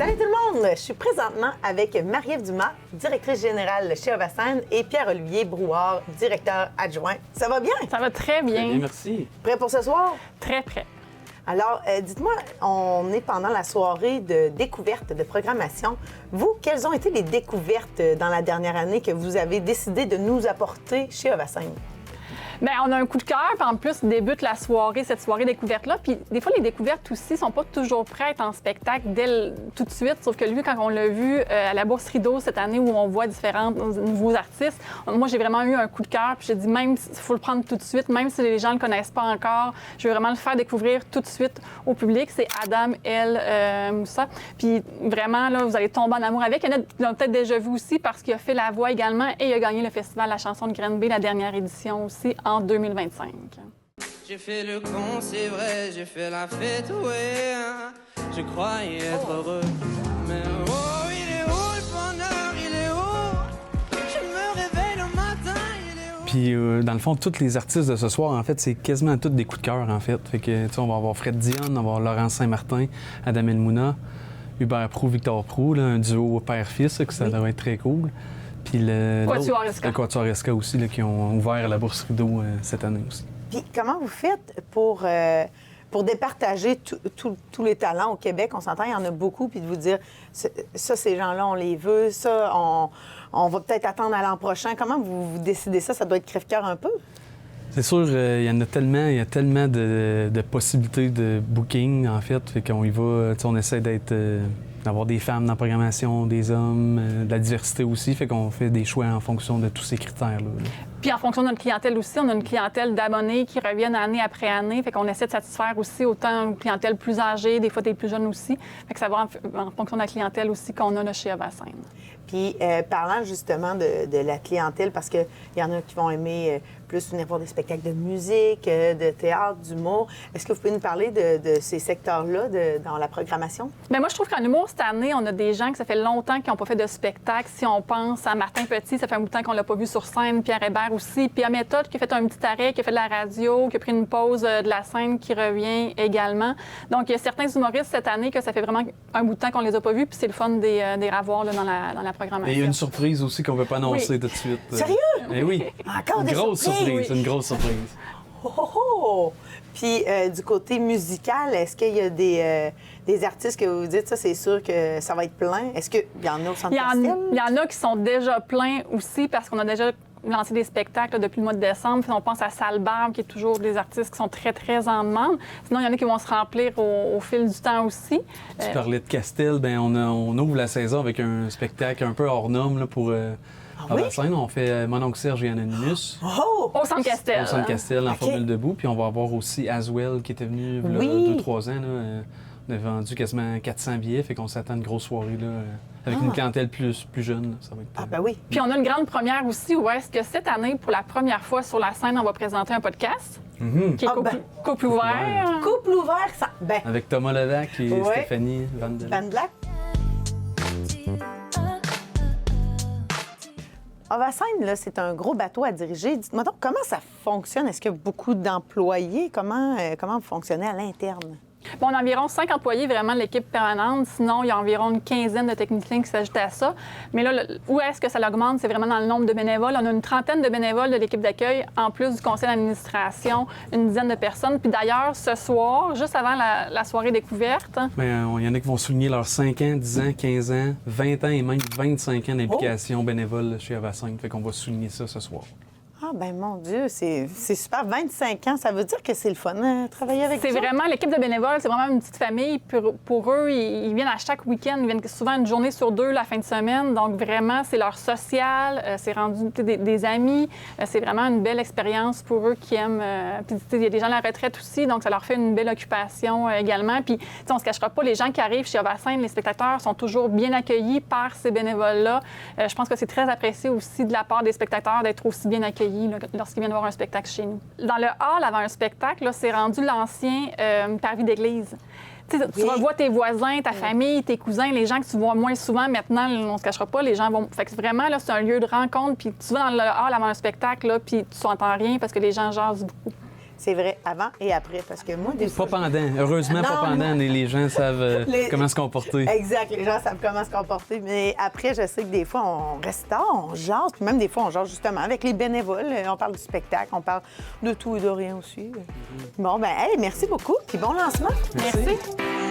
Salut tout le monde! Je suis présentement avec Marie-Ève Dumas, directrice générale chez Ovascène, et Pierre-Olivier Brouard, directeur adjoint. Ça va bien? Ça va très bien. Très bien, merci. Prêt pour ce soir? Très prêt. Alors, dites-moi, on est pendant la soirée de découverte de programmation. Vous, quelles ont été les découvertes dans la dernière année que vous avez décidé de nous apporter chez Ovascène? Bien, on a un coup de cœur, puis en plus, débute la soirée, cette soirée découverte-là. Puis des fois, les découvertes aussi sont pas toujours prêtes en spectacle tout de suite. Sauf que lui, quand on l'a vu à la Bourse Rideau cette année où on voit différents nouveaux artistes, moi, j'ai vraiment eu un coup de cœur. Puis j'ai dit, même s'il faut le prendre tout de suite, même si les gens ne le connaissent pas encore, je veux vraiment le faire découvrir tout de suite au public. C'est Adam El Moussa. Puis vraiment, là, vous allez tomber en amour avec. Il y en a qui l'ont peut-être déjà vu aussi parce qu'il a fait la voix également et il a gagné le festival La chanson de Granby, la dernière édition aussi, en 2025. J'ai fait le con, c'est vrai, j'ai fait la fête, ouais. Je croyais être heureux, mais oh, il est où le bonheur, il est où? Je me réveille le matin, il est où? Puis, dans le fond, tous les artistes de ce soir, en fait, c'est quasiment tous des coups de cœur, en fait. Fait que, tu sais, on va avoir Fred Dionne, on va avoir Laurence Saint-Martin, Adam Elmouna, Hubert Proulx, Victor Proulx, là, un duo père-fils, que ça devrait être très cool. Puis le Quatuor Esca aussi, là, qui ont ouvert la Bourse Rideau cette année aussi. Puis comment vous faites pour départager tous les talents au Québec? On s'entend, il y en a beaucoup, puis de vous dire, ça, ces gens-là, on les veut, ça, on va peut-être attendre à l'an prochain. Comment vous décidez ça? Ça doit être crève-cœur un peu? C'est sûr, il y en a tellement, il y a tellement de possibilités de booking, en fait, fait qu'on y va, tu sais, on essaie d'avoir des femmes dans la programmation, des hommes, de la diversité aussi, fait qu'on fait des choix en fonction de tous ces critères-là. Puis en fonction de notre clientèle aussi, on a une clientèle d'abonnés qui reviennent année après année. Fait qu'on essaie de satisfaire aussi autant une clientèle plus âgée, des fois des plus jeunes aussi. Fait que ça va en fonction de la clientèle aussi qu'on a là chez Ovascène. Puis parlant justement de la clientèle, parce qu'il y en a qui vont aimer plus venir voir des spectacles de musique, de théâtre, d'humour. Est-ce que vous pouvez nous parler de ces secteurs-là dans la programmation? Bien, moi, je trouve qu'en humour, cette année, on a des gens que ça fait longtemps qui n'ont pas fait de spectacle. Si on pense à Martin Petit, ça fait un bout de temps qu'on ne l'a pas vu sur scène, Pierre Hébert aussi, puis à Méthode qui a fait un petit arrêt, qui a fait de la radio, qui a pris une pause de la scène, qui revient également. Donc, il y a certains humoristes cette année que ça fait vraiment un bout de temps qu'on les a pas vus, puis c'est le fun des revoir là, dans la programmation. Et il y a une surprise aussi qu'on ne veut pas annoncer tout de suite. Sérieux? Eh oui. Encore des grosse surprise. Oui. C'est une grosse surprise. Oh, oh, oh! Puis du côté musical, est-ce qu'il y a des artistes que vous dites, ça, c'est sûr que ça va être plein? Est-ce qu'il y en a au Centre Castel? Il y en a qui sont déjà pleins aussi parce qu'on a déjà lancé des spectacles là, depuis le mois de décembre. Puis on pense à Salle Barbe, qui est toujours des artistes qui sont très, très en demande. Sinon, il y en a qui vont se remplir au fil du temps aussi. Tu parlais de Castel, bien, on ouvre la saison avec un spectacle un peu hors norme là, pour Ovascène. On fait Mon oncle Serge et Anonymous. Oh! Au Centre Castel. Au Centre Castel, en OK. formule debout. Puis on va avoir aussi Aswell qui était venu il y a 2-3 ans. Là, on a vendu quasiment 400 billets, fait qu'on s'attend à une grosse soirée là, avec une clientèle plus jeune. Là, ça va être Ah, ben oui. Puis on a une grande première aussi où est-ce que cette année, pour la première fois sur la scène, on va présenter un podcast qui est couple ouvert. Couple ouvert, ça... Ben, avec Thomas Levac et Ouais. Stéphanie Van Van Black. Ovascène, là, c'est un gros bateau à diriger. Dites-moi donc, comment ça fonctionne? Est-ce qu'il y a beaucoup d'employés? Comment vous fonctionnez à l'interne? Bon, on a environ 5 employés vraiment de l'équipe permanente. Sinon, il y a environ une quinzaine de techniciens qui s'ajoutent à ça. Mais là, où est-ce que ça augmente? C'est vraiment dans le nombre de bénévoles. On a une trentaine de bénévoles de l'équipe d'accueil, en plus du conseil d'administration, une dizaine de personnes. Puis d'ailleurs, ce soir, juste avant la soirée découverte... Bien, il y en a qui vont souligner leurs 5 ans, 10 ans, 15 ans, 20 ans et même 25 ans d'implication bénévole chez Ovascène. Fait qu'on va souligner ça ce soir. Ah, ben mon Dieu, c'est super. 25 ans, ça veut dire que c'est le fun de travailler avec C'est vous? vraiment, l'équipe de bénévoles, c'est vraiment une petite famille. Pour eux, ils viennent à chaque week-end, ils viennent souvent une journée sur deux la fin de semaine. Donc vraiment, c'est leur social, c'est rendu des amis. C'est vraiment une belle expérience pour eux qui aiment. Puis il y a des gens à la retraite aussi, donc ça leur fait une belle occupation également. Puis on se cachera pas, les gens qui arrivent chez Ovascène, les spectateurs sont toujours bien accueillis par ces bénévoles-là. Je pense que c'est très apprécié aussi de la part des spectateurs d'être aussi bien accueillis là, lorsqu'ils viennent voir un spectacle chez nous. Dans le hall, avant un spectacle, là, c'est rendu l'ancien parvis d'église. Tu revois tes voisins, ta famille, tes cousins, les gens que tu vois moins souvent. Maintenant, on se cachera pas, les gens vont... Fait que vraiment, là, c'est un lieu de rencontre. Puis tu vas dans le hall avant un spectacle, là, puis tu n'entends rien parce que les gens jasent beaucoup. C'est vrai, avant et après, parce que moi, des Pas fois... pendant. Heureusement, pas Non, pendant. Les gens savent Les- comment se comporter. Exact, les gens savent comment se comporter. Mais après, je sais que des fois, on reste tard, on jase, puis même des fois, on jase justement avec les bénévoles. On parle du spectacle, on parle de tout et de rien aussi. Bon, ben, hey, merci beaucoup, puis bon lancement. Merci.